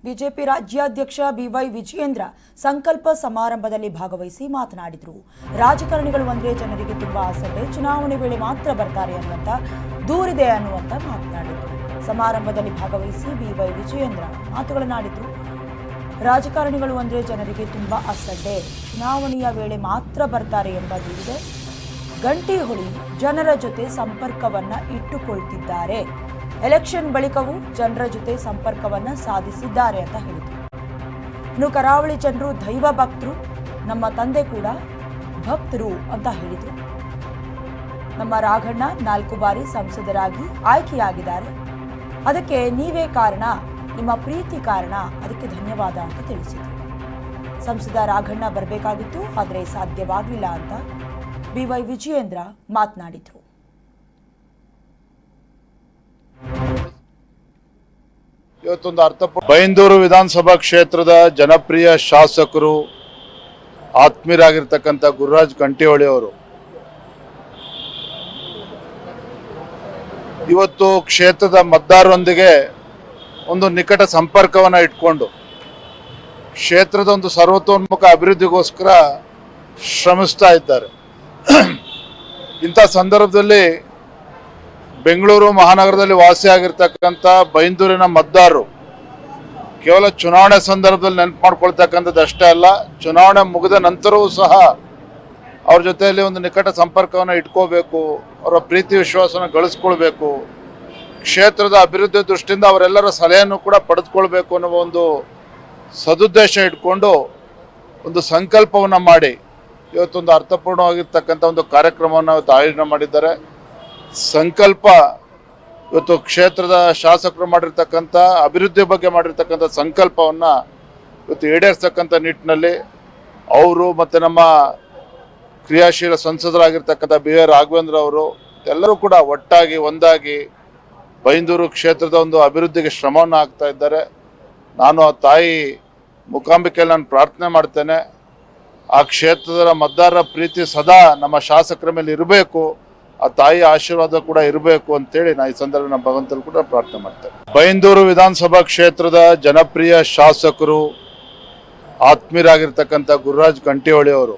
BJP ರಾಜ್ಯಾಧ್ಯಕ್ಷ B Y Vijayendra ಸಂಕಲ್ಪ ಸಮಾರಂಭದಲ್ಲಿ ಭಾಗವಹಿಸಿ ಮಾತನಾಡಿದರು. ರಾಜಕಾರಣಿಗಳು ಅಂದ್ರೆ ಜನರಿಗೆ ತುಂಬಾ ಆಸೆ, ಚುನಾವಣೆ ವೇಳೆ ಮಾತ್ರ ಬರ್ತಾರೆ ಅನ್ನುವಂತ ದೂರಿದೆ ಅನ್ನುವಂತ ಮಾತನಾಡಿದರು. ಸಮಾರಂಭದಲ್ಲಿ ಭಾಗವಹಿಸಿ ಬಿವೈ ವಿಜಯೇಂದ್ರ ಮಾತುಗಳನ್ನಾಡಿದರು. ರಾಜಕಾರಣಿಗಳು ಅಂದ್ರೆ ಜನರಿಗೆ ತುಂಬಾ ಅಸಡ್ಡೆ, ಚುನಾವಣೆಯ ವೇಳೆ ಮಾತ್ರ ಬರ್ತಾರೆ ಎಂಬ ದೂರಿದೆ. ಗಂಟಿ ಹೊಳಿ ಜನರ ಜೊತೆ ಸಂಪರ್ಕವನ್ನ ಇಟ್ಟುಕೊಳ್ತಿದ್ದಾರೆ. ಎಲೆಕ್ಷನ್ ಬಳಿಕವೂ ಜನರ ಜೊತೆ ಸಂಪರ್ಕವನ್ನ ಸಾಧಿಸಿದ್ದಾರೆ ಅಂತ ಹೇಳಿದರು. ಇನ್ನು ಕರಾವಳಿ ಜನರು ದೈವ ಭಕ್ತರು, ನಮ್ಮ ತಂದೆ ಕೂಡ ಭಕ್ತರು ಅಂತ ಹೇಳಿದರು. ನಮ್ಮ ರಾಘಣ್ಣ 4 ಬಾರಿ ಸಂಸದರಾಗಿ ಆಯ್ಕೆಯಾಗಿದ್ದಾರೆ. ಅದಕ್ಕೆ ನೀವೇ ಕಾರಣ, ನಿಮ್ಮ ಪ್ರೀತಿ ಕಾರಣ, ಅದಕ್ಕೆ ಧನ್ಯವಾದ ಅಂತ ತಿಳಿಸಿದರು. ಸಂಸದ ರಾಘಣ್ಣ ಬರಬೇಕಾಗಿತ್ತು, ಆದರೆ ಸಾಧ್ಯವಾಗಲಿಲ್ಲ ಅಂತ ಬಿವೈ ವಿಜಯೇಂದ್ರ ಮಾತನಾಡಿದರು. ಇವತ್ತೊಂದು ಬೈಂದೂರು ವಿಧಾನಸಭಾ ಕ್ಷೇತ್ರದ ಜನಪ್ರಿಯ ಶಾಸಕರು ಆತ್ಮೀಯರಾಗಿರ್ತಕ್ಕಂಥ ಗುರುರಾಜ್ ಕಂಟಿಹೊಳಿ ಅವರು ಇವತ್ತು ಕ್ಷೇತ್ರದ ಮತದಾರರೊಂದಿಗೆ ಒಂದು ನಿಕಟ ಸಂಪರ್ಕವನ್ನು ಇಟ್ಕೊಂಡು ಕ್ಷೇತ್ರದ ಒಂದು ಸರ್ವತೋನ್ಮುಖ ಅಭಿವೃದ್ಧಿಗೋಸ್ಕರ ಶ್ರಮಿಸ್ತಾ ಇದ್ದಾರೆ. ಇಂಥ ಸಂದರ್ಭದಲ್ಲಿ ಬೆಂಗಳೂರು ಮಹಾನಗರದಲ್ಲಿ ವಾಸಿಯಾಗಿರ್ತಕ್ಕಂಥ ಬೈಂದೂರಿನ ಮತದಾರರು ಕೇವಲ ಚುನಾವಣೆ ಸಂದರ್ಭದಲ್ಲಿ ನೆನಪು ಮಾಡ್ಕೊಳ್ತಕ್ಕಂಥದ್ದು ಅಷ್ಟೇ ಅಲ್ಲ, ಚುನಾವಣೆ ಮುಗಿದ ನಂತರವೂ ಸಹ ಅವ್ರ ಜೊತೆಯಲ್ಲಿ ಒಂದು ನಿಕಟ ಸಂಪರ್ಕವನ್ನು ಇಟ್ಕೋಬೇಕು, ಅವರ ಪ್ರೀತಿ ವಿಶ್ವಾಸನ ಗಳಿಸ್ಕೊಳ್ಬೇಕು, ಕ್ಷೇತ್ರದ ಅಭಿವೃದ್ಧಿ ದೃಷ್ಟಿಯಿಂದ ಅವರೆಲ್ಲರ ಸಲಹೆಯನ್ನು ಕೂಡ ಪಡೆದುಕೊಳ್ಬೇಕು ಅನ್ನೋ ಒಂದು ಸದುದ್ದೇಶ ಇಟ್ಕೊಂಡು ಒಂದು ಸಂಕಲ್ಪವನ್ನು ಮಾಡಿ ಇವತ್ತೊಂದು ಅರ್ಥಪೂರ್ಣವಾಗಿರ್ತಕ್ಕಂಥ ಒಂದು ಕಾರ್ಯಕ್ರಮವನ್ನು ಇವತ್ತು ಆಯೋಜನೆ ಮಾಡಿದ್ದಾರೆ. ಸಂಕಲ್ಪ ಇವತ್ತು ಕ್ಷೇತ್ರದ ಶಾಸಕರು ಮಾಡಿರ್ತಕ್ಕಂಥ ಅಭಿವೃದ್ಧಿ ಬಗ್ಗೆ ಮಾಡಿರ್ತಕ್ಕಂಥ ಸಂಕಲ್ಪವನ್ನು ಇವತ್ತು ಈಡೇರಿಸ್ತಕ್ಕಂಥ ನಿಟ್ಟಿನಲ್ಲಿ ಅವರು ಮತ್ತು ನಮ್ಮ ಕ್ರಿಯಾಶೀಲ ಸಂಸದರಾಗಿರ್ತಕ್ಕಂಥ ಬಿ.ವೈ. ರಾಘವೇಂದ್ರ ಅವರು ಎಲ್ಲರೂ ಕೂಡ ಒಟ್ಟಾಗಿ ಒಂದಾಗಿ ಬೈಂದೂರು ಕ್ಷೇತ್ರದ ಒಂದು ಅಭಿವೃದ್ಧಿಗೆ ಶ್ರಮವನ್ನು ಹಾಕ್ತಾ ಇದ್ದಾರೆ. ನಾನು ಆ ತಾಯಿ ಮೂಕಾಂಬಿಕೆಯಲ್ಲಿ ನಾನು ಪ್ರಾರ್ಥನೆ ಮಾಡ್ತೇನೆ, ಆ ಕ್ಷೇತ್ರದ ಮತದಾರರ ಪ್ರೀತಿ ಸದಾ ನಮ್ಮ ಶಾಸಕರ ಮೇಲೆ ಇರಬೇಕು, ಆ ತಾಯಿ ಆಶೀರ್ವಾದ ಕೂಡ ಇರಬೇಕು ಅಂತೇಳಿ ನಾನು ಈ ಸಂದರ್ಭ ನಮ್ಮ ಭಗವಂತರು ಕೂಡ ಪ್ರಾರ್ಥನೆ ಮಾಡ್ತೇನೆ. ಬೈಂದೂರು ವಿಧಾನಸಭಾ ಕ್ಷೇತ್ರದ ಜನಪ್ರಿಯ ಶಾಸಕರು ಆತ್ಮೀಯರಾಗಿರ್ತಕ್ಕಂಥ ಗುರುರಾಜ್ ಕಂಟಿಹೊಳಿ ಅವರು